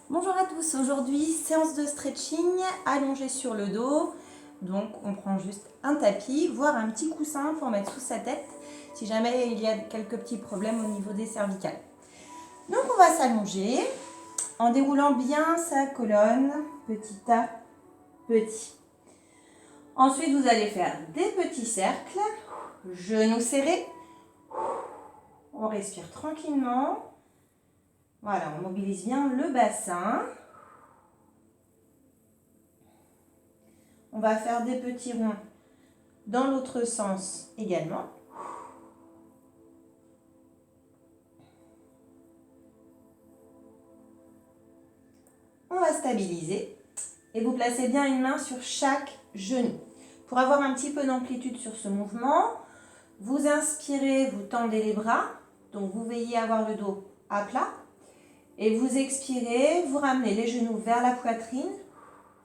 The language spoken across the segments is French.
Bonjour à tous, aujourd'hui séance de stretching allongé sur le dos. Donc on prend juste un tapis, voire un petit coussin pour mettre sous sa tête si jamais il y a quelques petits problèmes au niveau des cervicales. Donc on va s'allonger en déroulant bien sa colonne petit à petit. Ensuite vous allez faire des petits cercles, genoux serrés. On respire tranquillement. Voilà, on mobilise bien le bassin. On va faire des petits ronds dans l'autre sens également. On va stabiliser et vous placez bien une main sur chaque genou. Pour avoir un petit peu d'amplitude sur ce mouvement, vous inspirez, vous tendez les bras, donc vous veillez à avoir le dos à plat. Et vous expirez, vous ramenez les genoux vers la poitrine,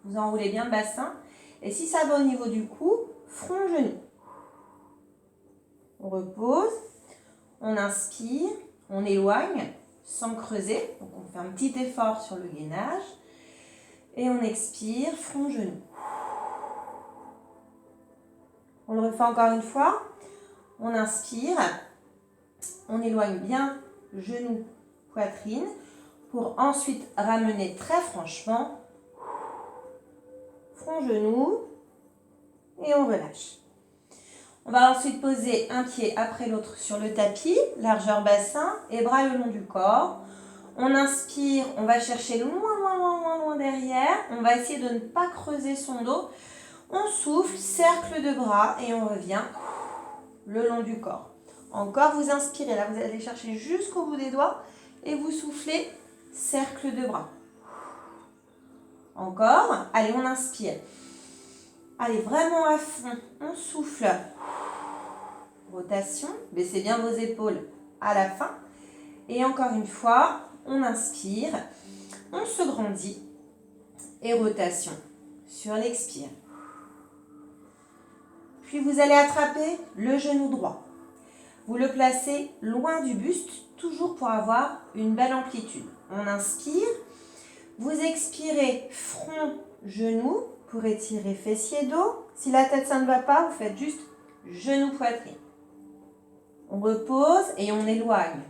vous enroulez bien le bassin. Et si ça va au niveau du cou, front-genou. On repose, on inspire, on éloigne sans creuser. Donc on fait un petit effort sur le gainage. Et on expire, front-genou. On le refait encore une fois. On inspire, on éloigne bien genou, poitrine, pour ensuite ramener très franchement, front-genou, et on relâche. On va ensuite poser un pied après l'autre sur le tapis, largeur bassin et bras le long du corps. On inspire, on va chercher loin derrière. On va essayer de ne pas creuser son dos. On souffle, cercle de bras et on revient le long du corps. Encore, vous inspirez, là vous allez chercher jusqu'au bout des doigts et vous soufflez, cercle de bras. Encore, allez, on inspire. Allez, vraiment à fond, on souffle. Rotation, baissez bien vos épaules à la fin. Et encore une fois, on inspire, on se grandit et rotation sur l'expire. Puis vous allez attraper le genou droit. Vous le placez loin du buste, toujours pour avoir une belle amplitude. On inspire, vous expirez front, genou pour étirer fessier, dos. Si la tête ça ne va pas, vous faites juste genou, poitrine. On repose et on éloigne.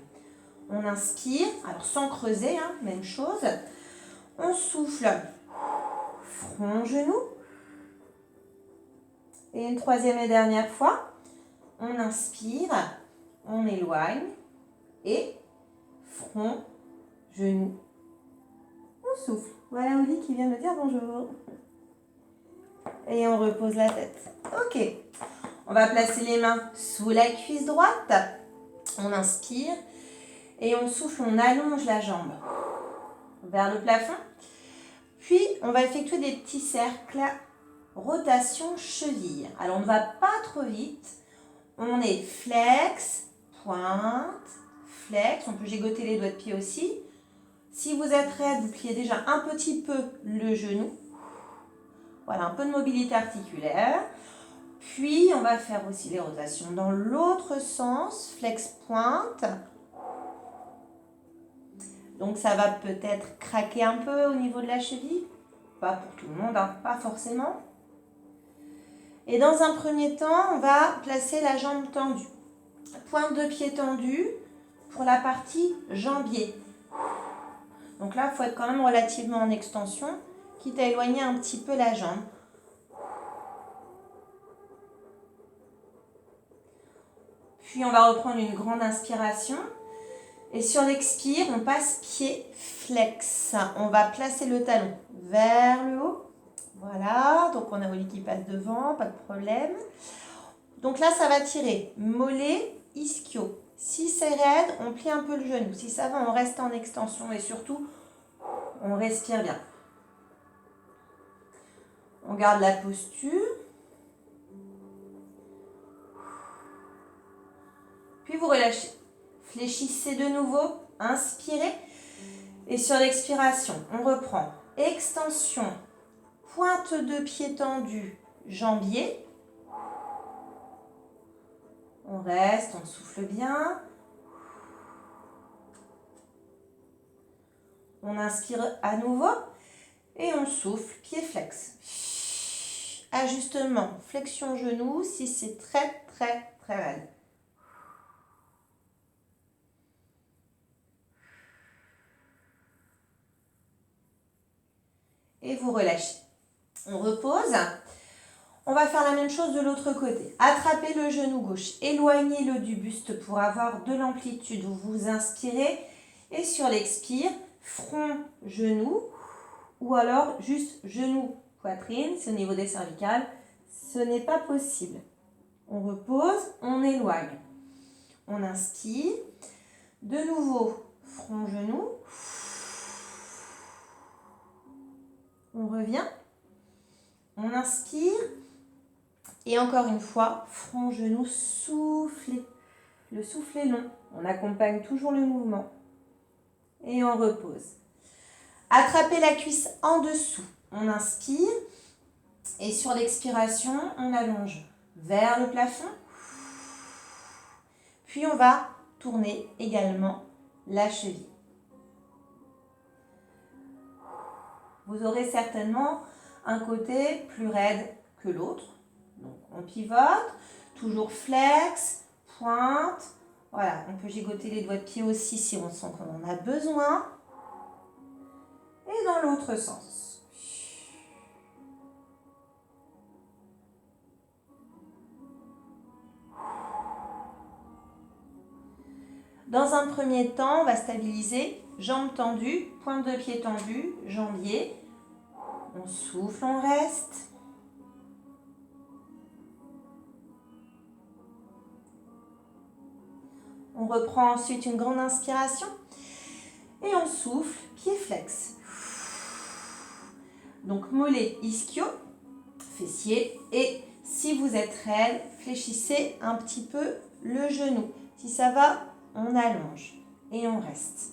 On inspire, alors sans creuser, même chose. On souffle, front, genou. Et une troisième et dernière fois, on inspire, on éloigne et front, genou. On souffle. Voilà Oli qui vient me dire bonjour. Et on repose la tête. Ok. On va placer les mains sous la cuisse droite. On inspire et on souffle, on allonge la jambe vers le plafond. Puis, on va effectuer des petits cercles, rotation cheville. Alors, on ne va pas trop vite. On est flex, pointe, flex. On peut gigoter les doigts de pied aussi. Si vous êtes raide, vous pliez déjà un petit peu le genou. Voilà, un peu de mobilité articulaire. Puis, on va faire aussi les rotations dans l'autre sens, flex, pointe. Donc, ça va peut-être craquer un peu au niveau de la cheville. Pas pour tout le monde, pas forcément. Et dans un premier temps, on va placer la jambe tendue. Pointe de pied tendue pour la partie jambier. Donc là, il faut être quand même relativement en extension, quitte à éloigner un petit peu la jambe. Puis on va reprendre une grande inspiration. Et sur l'expire, on passe pied flex. On va placer le talon vers le haut. Voilà, donc on a Oli qui passe devant, pas de problème. Donc là, ça va tirer mollet, ischio. Si c'est raide, on plie un peu le genou. Si ça va, on reste en extension et surtout, on respire bien. On garde la posture. Puis vous relâchez. Fléchissez de nouveau, inspirez. Et sur l'expiration, on reprend extension, pointe de pied tendue, jambier. On reste, on souffle bien. On inspire à nouveau et on souffle, pied flex. Ajustement, flexion genou si c'est très raide. Et vous relâchez. On repose. On va faire la même chose de l'autre côté. Attrapez le genou gauche, éloignez-le du buste pour avoir de l'amplitude. Vous inspirez et sur l'expire, front, genou ou alors juste genou, poitrine, c'est au niveau des cervicales. Ce n'est pas possible. On repose, on éloigne. On inspire. De nouveau, front, genou. On revient. On inspire. Et encore une fois, front, genou, soufflez. Le souffle est long. On accompagne toujours le mouvement. Et on repose. Attrapez la cuisse en dessous. On inspire. Et sur l'expiration, on allonge vers le plafond. Puis on va tourner également la cheville. Vous aurez certainement un côté plus raide que l'autre. Donc on pivote, toujours flex, pointe. Voilà, on peut gigoter les doigts de pied aussi si on sent qu'on en a besoin. Et dans l'autre sens. Dans un premier temps, on va stabiliser jambes tendues, pointe de pied tendue, jambier. On souffle, on reste. On reprend ensuite une grande inspiration. Et on souffle, pied flex. Donc mollet, ischio, fessier. Et si vous êtes raide, fléchissez un petit peu le genou. Si ça va, on allonge et on reste.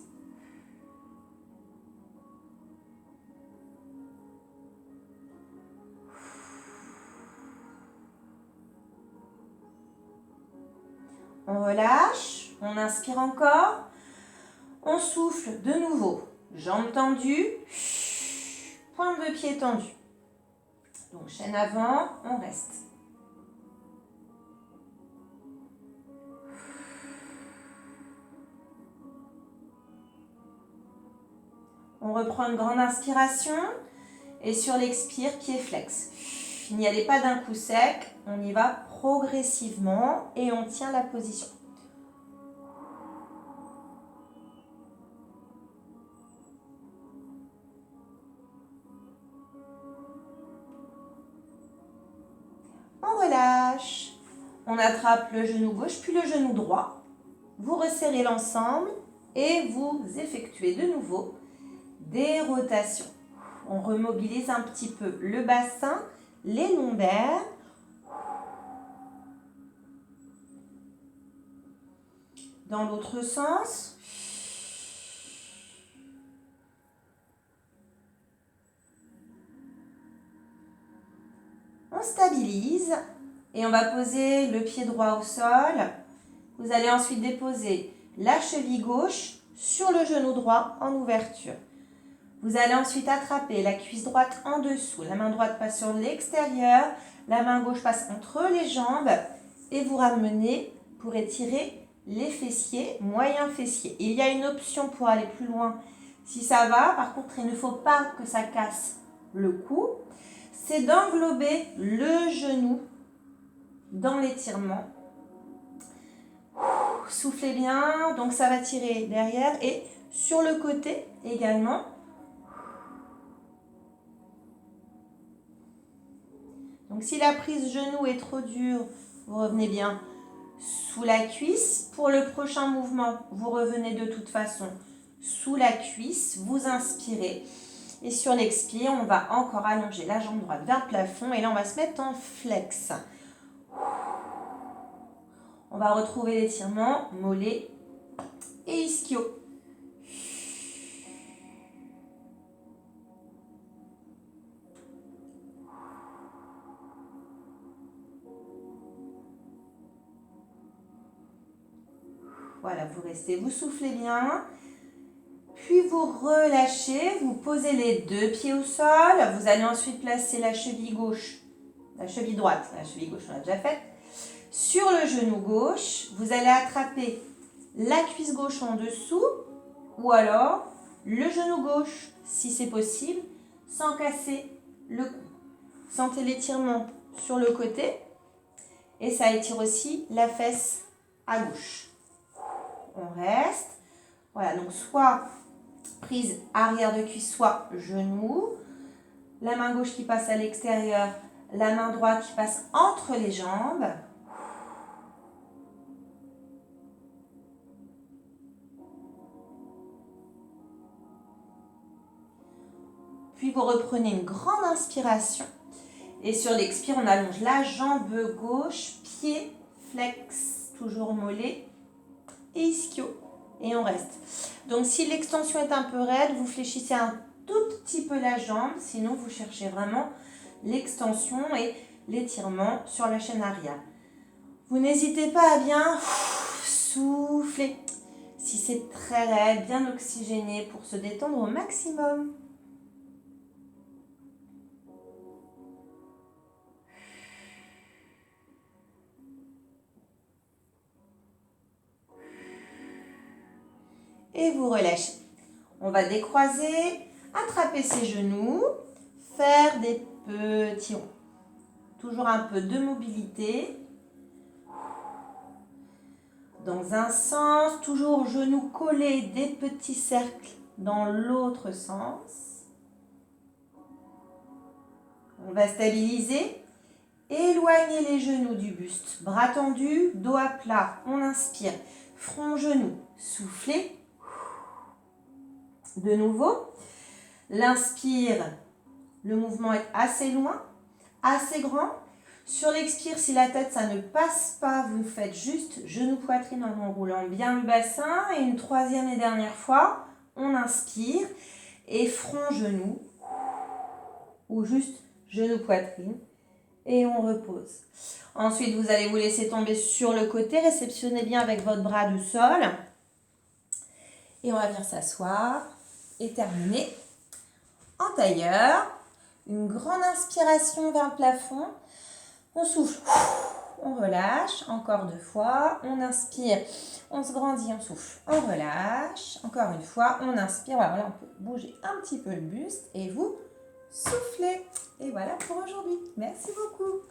On relâche, on inspire encore. On souffle de nouveau. Jambes tendues, pointe de pied tendue. Donc chaîne avant, on reste. On reprend une grande inspiration et sur l'expire, pied flex. N'y allez pas d'un coup sec, on y va progressivement et on tient la position. On relâche. On attrape le genou gauche puis le genou droit. Vous resserrez l'ensemble et vous effectuez de nouveau des rotations. On remobilise un petit peu le bassin, les lombaires. Dans l'autre sens. On stabilise et on va poser le pied droit au sol. Vous allez ensuite déposer la cheville gauche sur le genou droit en ouverture. Vous allez ensuite attraper la cuisse droite en dessous. La main droite passe sur l'extérieur. La main gauche passe entre les jambes. Et vous ramenez pour étirer les fessiers, moyens fessiers. Il y a une option pour aller plus loin si ça va. Par contre, il ne faut pas que ça casse le cou. C'est d'englober le genou dans l'étirement. Soufflez bien. Donc ça va tirer derrière et sur le côté également. Donc si la prise genou est trop dure, vous revenez bien sous la cuisse. Pour le prochain mouvement, vous revenez de toute façon sous la cuisse. Vous inspirez. Et sur l'expire, on va encore allonger la jambe droite vers le plafond. Et là, on va se mettre en flex. On va retrouver l'étirement, mollet et ischio. Voilà, vous restez, vous soufflez bien. Puis vous relâchez, vous posez les deux pieds au sol. Vous allez ensuite placer la cheville gauche, la cheville droite, la cheville gauche on l'a déjà faite, sur le genou gauche. Vous allez attraper la cuisse gauche en dessous ou alors le genou gauche si c'est possible, sans casser le cou. Sentez l'étirement sur le côté et ça étire aussi la fesse à gauche. On reste. Voilà, donc soit prise arrière de cuisse, soit genou. La main gauche qui passe à l'extérieur, la main droite qui passe entre les jambes. Puis vous reprenez une grande inspiration. Et sur l'expire, on allonge la jambe gauche, pied, flex, toujours mollet et ischio. Et on reste. Donc si l'extension est un peu raide, vous fléchissez un tout petit peu la jambe. Sinon, vous cherchez vraiment l'extension et l'étirement sur la chaîne arrière. Vous n'hésitez pas à bien souffler. Si c'est très raide, bien oxygéné pour se détendre au maximum. Et vous relâchez. On va décroiser, attraper ses genoux, faire des petits ronds. Toujours un peu de mobilité. Dans un sens, toujours genoux collés, des petits cercles dans l'autre sens. On va stabiliser. Éloignez les genoux du buste. Bras tendus, dos à plat. On inspire. Front, genou. Soufflez. De nouveau. L'inspire, le mouvement est assez loin, assez grand. Sur l'expire, si la tête, ça ne passe pas, vous faites juste genou-poitrine en enroulant bien le bassin. Et une troisième et dernière fois, on inspire et front-genou ou juste genou-poitrine. Et on repose. Ensuite, vous allez vous laisser tomber sur le côté. Réceptionnez bien avec votre bras du sol. Et on va venir s'asseoir et terminer en tailleur. Une grande inspiration vers le plafond. On souffle. On relâche. Encore 2 fois. On inspire. On se grandit. On souffle. On relâche. Encore une fois. On inspire. Voilà, là, on peut bouger un petit peu le buste. Et vous soufflez. Et voilà pour aujourd'hui. Merci beaucoup.